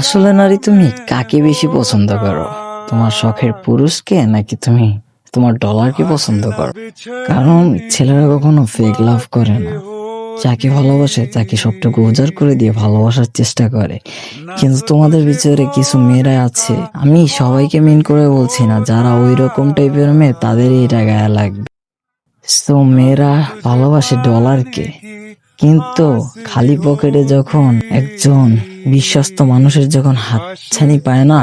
আসলে নারী, তুমি কাকে বেশি পছন্দ করো? তোমার শখের পুরুষকে নাকি তুমি তোমার ডলারকে পছন্দ করো? কারণ ছেলেরা কখনো ফেক লাভ করে না। যাকে ভালোবাসে তাকে সবটুকু উজাড় করে দিয়ে ভালোবাসার চেষ্টা করে। কিন্তু তোমাদের ভিতরে কিছু মেয়েরা আছে, আমি সবাইকে মিন করে বলছি না, যারা ওই রকম টাইপের মেয়ে তাদেরই এটা গায়ে লাগবে। তো মেয়েরা ভালোবাসে ডলারকে, কিন্তু খালি পকেটে যখন একজন বিশ্বস্ত মানুষের যখন হাতছানি পায় না,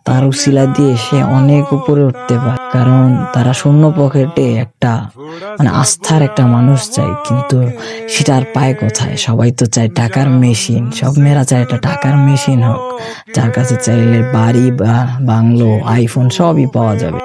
তার উসিলা দিয়ে সে অনেক উপরে উঠতে পারে। কারণ তারা শূন্য পকেটে একটা আস্থার একটা মানুষ চাই, কিন্তু সেটা আর পায় কোথায়? সবাই তো চায় টাকার মেশিন, সব মেয়েরা চায় একটা টাকার মেশিন হোক, যার কাছে চাইলে বাড়ি বা বাংলো, আইফোন সবই পাওয়া যাবে।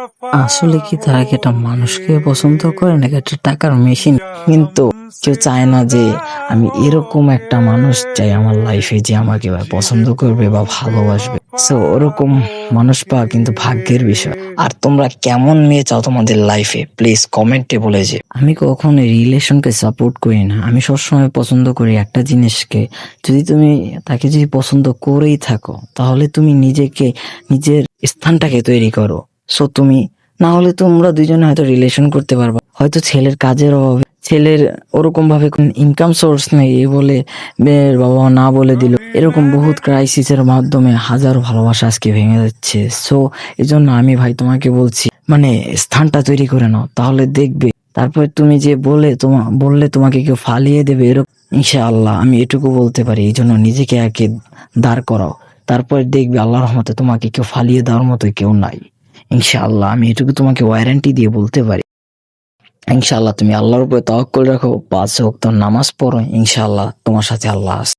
আসলে কি তারা কি একটা মানুষকে পছন্দ করে নাকি একটা টাকার মেশিন? কিন্তু কেউ চায় না যে আমি এরকম একটা মানুষ চাই আমার লাইফে, যে আমাকে পছন্দ করবে বা ভালোবাসবে। সো ওরকম মানুষ পাওয়া কিন্তু ভাগ্যের বিষয়। আর তোমরা কেমন মেয়ে চাও তোমাদের লাইফে, প্লিজ কমেন্টে বলে যে। আমি কখনো রিলেশনকে সাপোর্ট করি না, আমি সবসময় পছন্দ করি একটা জিনিসকে। যদি তুমি তাকে যদি পছন্দ করেই থাকো, তাহলে তুমি নিজেকে, নিজের স্থানটাকে তৈরি করো। সো তুমি, না হলে তোমরা দুইজনে হয়তো রিলেশন করতে পারবা, হয়তো ছেলের কাজের অভাবে, ছেলের ওরকম ভাবে ইনকাম সোর্স নেই, এ বলে মেয়ের বাবা না বলে দিল। এরকম বহুত ক্রাইসিসের মাধ্যমে হাজারো ভালোবাসা আজকে ভেঙে যাচ্ছে। সো এজন্য আমি ভাই তোমাকে বলছি, স্থানটা তৈরি করে নাও, তাহলে দেখবে তারপরে তুমি যে বললে তোমাকে কেউ ফালিয়ে দেবে এরকম, ইনশাআল্লাহ আমি এটুকু বলতে পারি। এই জন্য নিজেকে আগে দাঁড় করাও, তারপরে দেখবে আল্লাহর রহমতে তোমাকে কেউ ফালিয়ে দেওয়ার মতো কেউ নাই। ইনশাআল্লাহ আমি এটুকু তোমাকে ওয়ারেন্টি দিয়ে বলতে পারি। ইনশাআল্লাহ তুমি আল্লাহর উপরে তাওয়াক্কুল রাখো, 5 ওয়াক্ত নামাজ পড়ো, ইনশাআল্লাহ তোমার সাথে আল্লাহ আছে।